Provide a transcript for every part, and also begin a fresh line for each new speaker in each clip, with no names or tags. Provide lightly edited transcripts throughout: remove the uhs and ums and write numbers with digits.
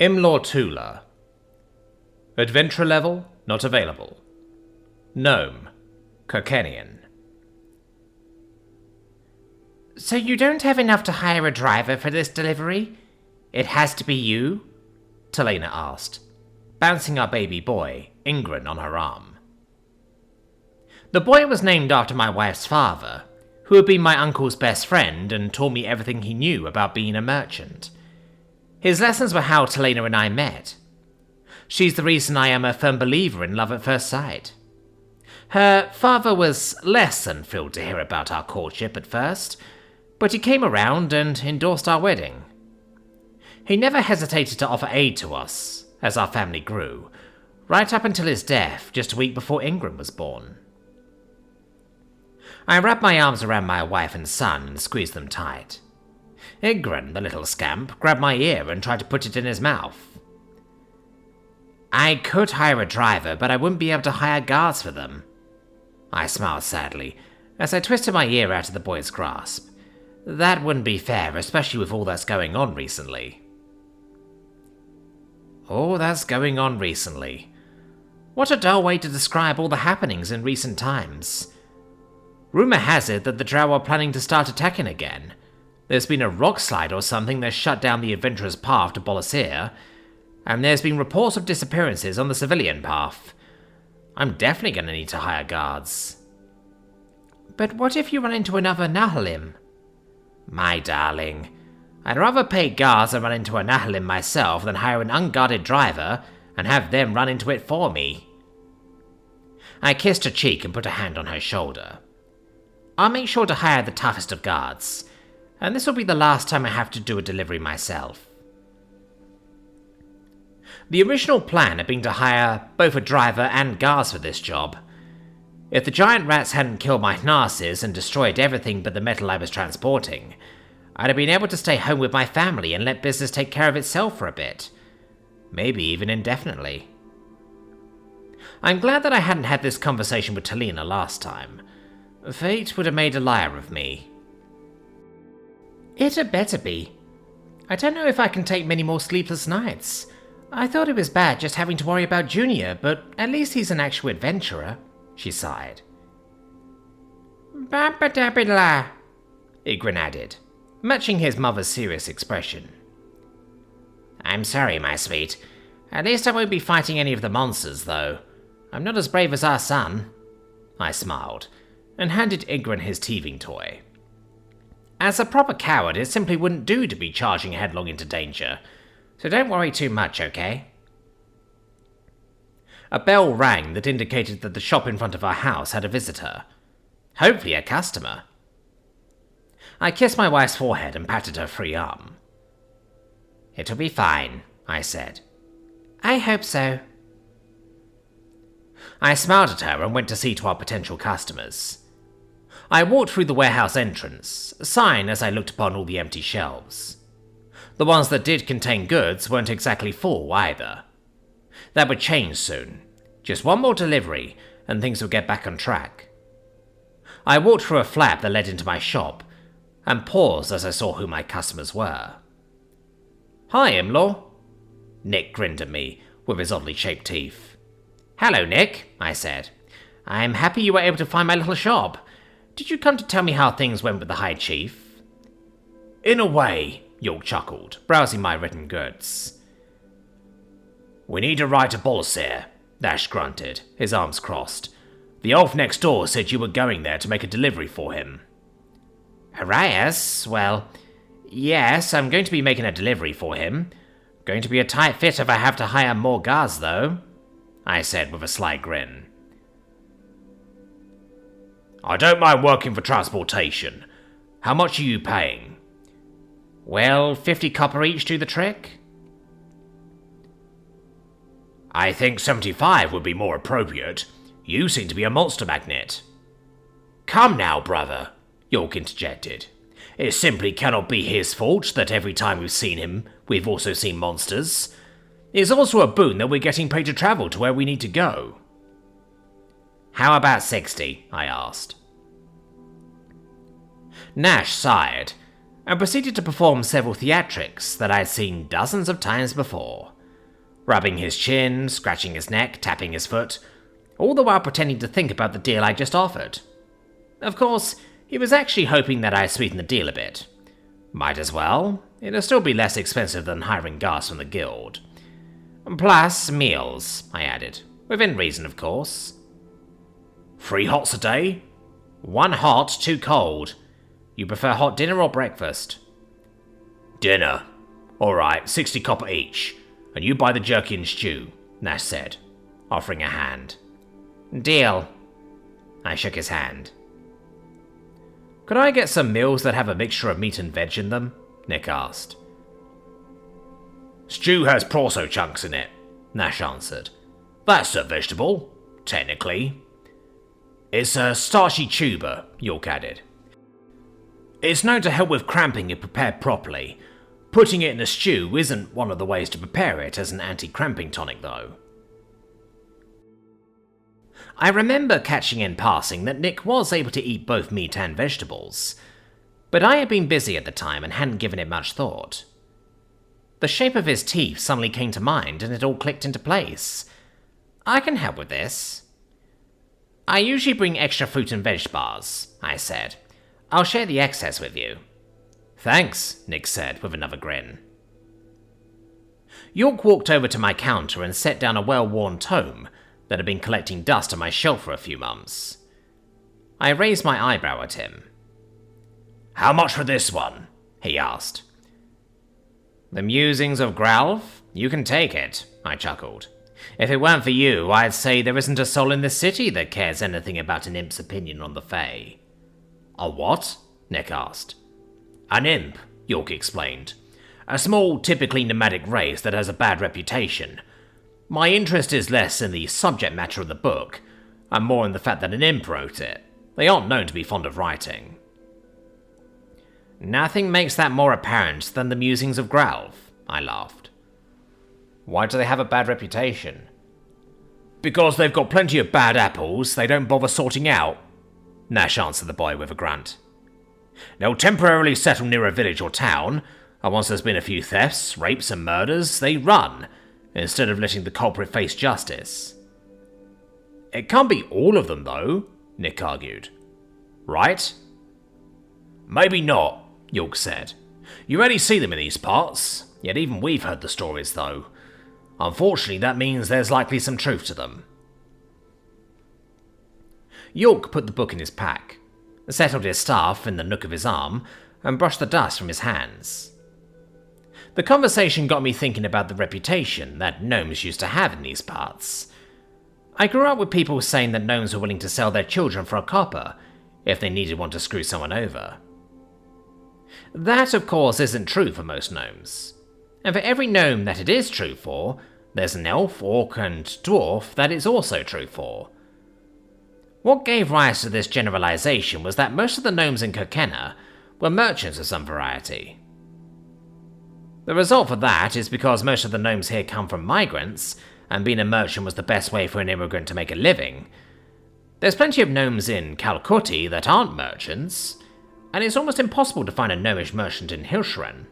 Imlaw Tula. Adventure level, not available. Gnome, Kirkenian.
So you don't have enough to hire a driver for this delivery? It has to be you? Talena asked, bouncing our baby boy, Ingrid, on her arm. The boy was named after my wife's father, who had been my uncle's best friend and taught me everything he knew about being a merchant. His lessons were how Talena and I met. She's the reason I am a firm believer in love at first sight. Her father was less than thrilled to hear about our courtship at first, but he came around and endorsed our wedding. He never hesitated to offer aid to us as our family grew, right up until his death just a week before Ingram was born. I wrapped my arms around my wife and son and squeezed them tight. Ingrid, the little scamp, grabbed my ear and tried to put it in his mouth. I could hire a driver, but I wouldn't be able to hire guards for them. I smiled sadly as I twisted my ear out of the boy's grasp. That wouldn't be fair, especially with all that's going on recently. All that's going on recently. What a dull way to describe all the happenings in recent times. Rumour has it that the Drow are planning to start attacking again. There's been a rock slide or something that shut down the adventurer's path to Bolasir, and there's been reports of disappearances on the civilian path. I'm definitely going to need to hire guards. But what if you run into another Nahalim? My darling, I'd rather pay guards and run into a Nahalim myself than hire an unguarded driver and have them run into it for me. I kissed her cheek and put a hand on her shoulder. I'll make sure to hire the toughest of guards, and this will be the last time I have to do a delivery myself. The original plan had been to hire both a driver and guards for this job. If the giant rats hadn't killed my Narcissus and destroyed everything but the metal I was transporting, I'd have been able to stay home with my family and let business take care of itself for a bit. Maybe even indefinitely. I'm glad that I hadn't had this conversation with Talena last time. Fate would have made a liar of me. It had better be. I don't know if I can take many more sleepless nights. I thought it was bad just having to worry about Junior, but at least he's an actual adventurer, she sighed. Ba-ba-da-ba-la, Igrin added, matching his mother's serious expression. I'm sorry, my sweet. At least I won't be fighting any of the monsters, though. I'm not as brave as our son. I smiled, and handed Igrin his teething toy. As a proper coward, it simply wouldn't do to be charging headlong into danger, so don't worry too much, okay? A bell rang that indicated that the shop in front of our house had a visitor. Hopefully a customer. I kissed my wife's forehead and patted her free arm. It'll be fine, I said. I hope so. I smiled at her and went to see to our potential customers. I walked through the warehouse entrance, sighing as I looked upon all the empty shelves. The ones that did contain goods weren't exactly full either. That would change soon. Just one more delivery, and things would get back on track. I walked through a flap that led into my shop, and paused as I saw who my customers were. Hi, Imlaw. Nick grinned at me, with his oddly shaped teeth. Hello, Nick, I said. I'm happy you were able to find my little shop. Did you come to tell me how things went with the High Chief? In a way, York chuckled, browsing my written goods. We need a ride to Bolasir, Dash grunted, his arms crossed. The elf next door said you were going there to make a delivery for him. Arias? Well, yes, I'm going to be making a delivery for him. Going to be a tight fit if I have to hire more guards, though, I said with a sly grin. I don't mind working for transportation. How much are you paying? Well, 50 copper each do the trick. I think 75 would be more appropriate. You seem to be a monster magnet. Come now, brother, York interjected. It simply cannot be his fault that every time we've seen him, we've also seen monsters. It's also a boon that we're getting paid to travel to where we need to go. How about 60? I asked. Nash sighed, and proceeded to perform several theatrics that I had seen dozens of times before. Rubbing his chin, scratching his neck, tapping his foot, all the while pretending to think about the deal I just offered. Of course, he was actually hoping that I'd sweeten the deal a bit. Might as well. It'll still be less expensive than hiring guards from the guild. Plus, meals, I added. Within reason, of course. 3 hots a day? 1 hot, 2 cold. You prefer hot dinner or breakfast? Dinner. Alright, 60 copper each. And you buy the jerky and stew, Nash said, offering a hand. Deal. I shook his hand. Could I get some meals that have a mixture of meat and veg in them? Nick asked. Stew has proso chunks in it, Nash answered. That's a vegetable, technically. It's a starchy tuber, York added. It's known to help with cramping if prepared properly. Putting it in a stew isn't one of the ways to prepare it as an anti-cramping tonic, though. I remember catching in passing that Nick was able to eat both meat and vegetables, but I had been busy at the time and hadn't given it much thought. The shape of his teeth suddenly came to mind and it all clicked into place. I can help with this. I usually bring extra fruit and veg bars, I said. I'll share the excess with you. Thanks, Nick said with another grin. York walked over to my counter and set down a well-worn tome that had been collecting dust on my shelf for a few months. I raised my eyebrow at him. How much for this one? He asked. The Musings of Gralf? You can take it, I chuckled. If it weren't for you, I'd say there isn't a soul in this city that cares anything about an imp's opinion on the Fae. A what? Nick asked. An imp, York explained. A small, typically nomadic race that has a bad reputation. My interest is less in the subject matter of the book, and more in the fact that an imp wrote it. They aren't known to be fond of writing. Nothing makes that more apparent than the Musings of Gralf, I laughed. Why do they have a bad reputation? Because they've got plenty of bad apples they don't bother sorting out, Nash answered the boy with a grunt. They'll temporarily settle near a village or town, and once there's been a few thefts, rapes and murders, they run, instead of letting the culprit face justice. It can't be all of them, though, Nick argued. Right? Maybe not, York said. You rarely see them in these parts, yet even we've heard the stories, though. Unfortunately, that means there's likely some truth to them. York put the book in his pack, settled his staff in the nook of his arm, and brushed the dust from his hands. The conversation got me thinking about the reputation that gnomes used to have in these parts. I grew up with people saying that gnomes were willing to sell their children for a copper if they needed one to screw someone over. That, of course, isn't true for most gnomes. And for every gnome that it is true for, there's an elf, orc, and dwarf that it's also true for. What gave rise to this generalization was that most of the gnomes in Kirkenna were merchants of some variety. The result for that is because most of the gnomes here come from migrants, and being a merchant was the best way for an immigrant to make a living. There's plenty of gnomes in Calcutta that aren't merchants, and it's almost impossible to find a gnomish merchant in Hilsheren.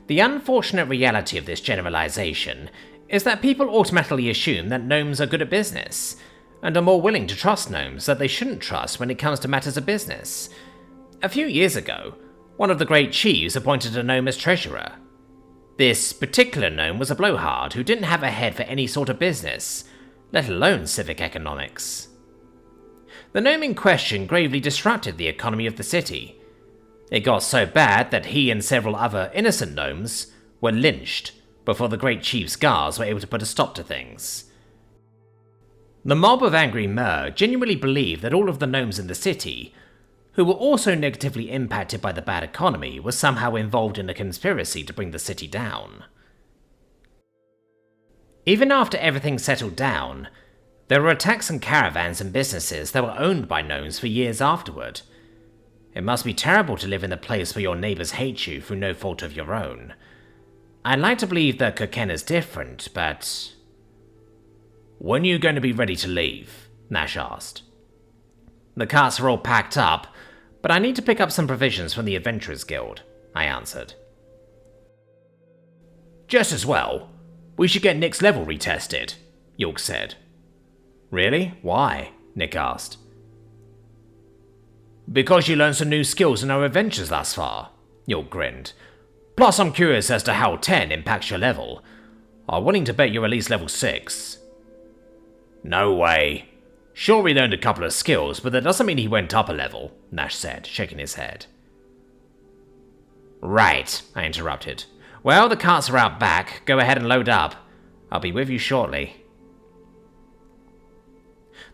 The unfortunate reality of this generalization is that people automatically assume that gnomes are good at business, and are more willing to trust gnomes that they shouldn't trust when it comes to matters of business. A few years ago, one of the great chiefs appointed a gnome as treasurer. This particular gnome was a blowhard who didn't have a head for any sort of business, let alone civic economics. The gnome in question gravely disrupted the economy of the city. It got so bad that he and several other innocent gnomes were lynched before the great chief's guards were able to put a stop to things. The mob of angry mer genuinely believed that all of the gnomes in the city, who were also negatively impacted by the bad economy, were somehow involved in a conspiracy to bring the city down. Even after everything settled down, there were attacks on caravans and businesses that were owned by gnomes for years afterward. It must be terrible to live in a place where your neighbours hate you through no fault of your own. I'd like to believe that Kirkenna's different, but... When are you going to be ready to leave? Nash asked. The carts are all packed up, But I need to pick up some provisions from the Adventurers Guild, I answered.
Just as well. We should get Nick's level retested, York said.
Really? Why? Nick asked.
Because you learned some new skills in our adventures thus far, York grinned. Plus I'm curious as to how 10 impacts your level. I'm willing to bet you're at least level 6. No way. Sure, he learned a couple of skills, but that doesn't mean he went up a level, Nash said, shaking his head.
Right, I interrupted. Well, the carts are out back. Go ahead and load up. I'll be with you shortly.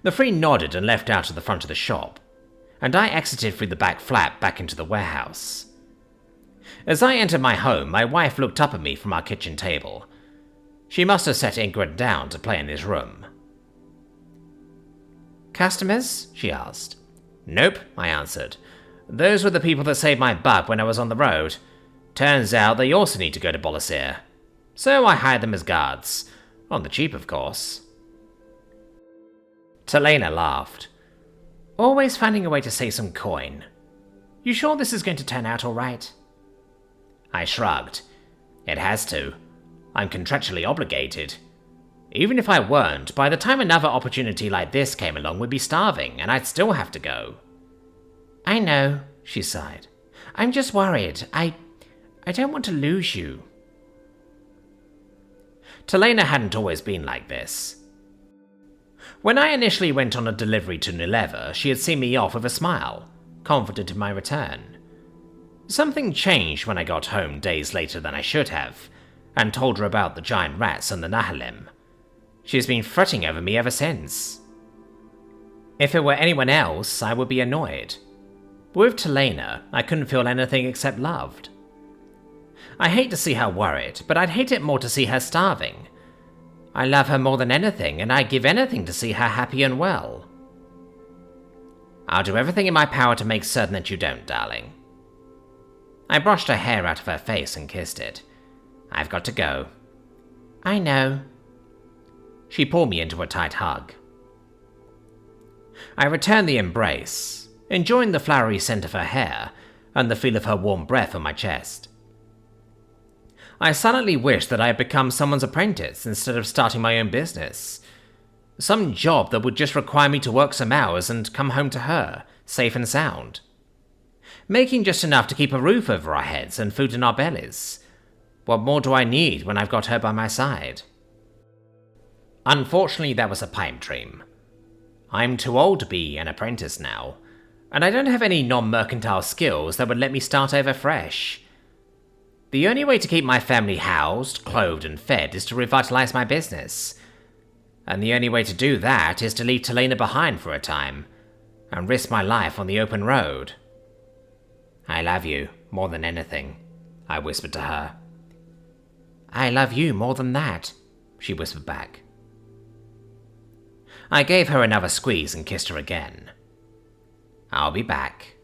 The three nodded and left out to the front of the shop, and I exited through the back flap back into the warehouse. As I entered my home, my wife looked up at me from our kitchen table. She must have set Ingrid down to play in his room. Customers? She asked. Nope, I answered. Those were the people that saved my butt when I was on the road. Turns out they also need to go to Bolasir. So I hired them as guards. On the cheap, of course. Talena laughed. Always finding a way to save some coin. You sure this is going to turn out all right? I shrugged. It has to. I'm contractually obligated. Even if I weren't, by the time another opportunity like this came along, we'd be starving, and I'd still have to go. I know, she sighed. I'm just worried. I don't want to lose you. Talena hadn't always been like this. When I initially went on a delivery to Nileva, she had seen me off with a smile, confident in my return. Something changed when I got home days later than I should have, and told her about the giant rats and the Nahalim. She's been fretting over me ever since. If it were anyone else, I would be annoyed. With Talena, I couldn't feel anything except loved. I hate to see her worried, but I'd hate it more to see her starving. I love her more than anything, and I'd give anything to see her happy and well. I'll do everything in my power to make certain that you don't, darling. I brushed her hair out of her face and kissed it. I've got to go. I know. She pulled me into a tight hug. I returned the embrace, enjoying the flowery scent of her hair and the feel of her warm breath on my chest. I silently wished that I had become someone's apprentice instead of starting my own business. Some job that would just require me to work some hours and come home to her, safe and sound. Making just enough to keep a roof over our heads and food in our bellies. What more do I need when I've got her by my side? Unfortunately, that was a pipe dream. I'm too old to be an apprentice now, and I don't have any non-mercantile skills that would let me start over fresh. The only way to keep my family housed, clothed, and fed is to revitalize my business. And the only way to do that is to leave Talena behind for a time, and risk my life on the open road. I love you more than anything, I whispered to her. I love you more than that, she whispered back. I gave her another squeeze and kissed her again. I'll be back.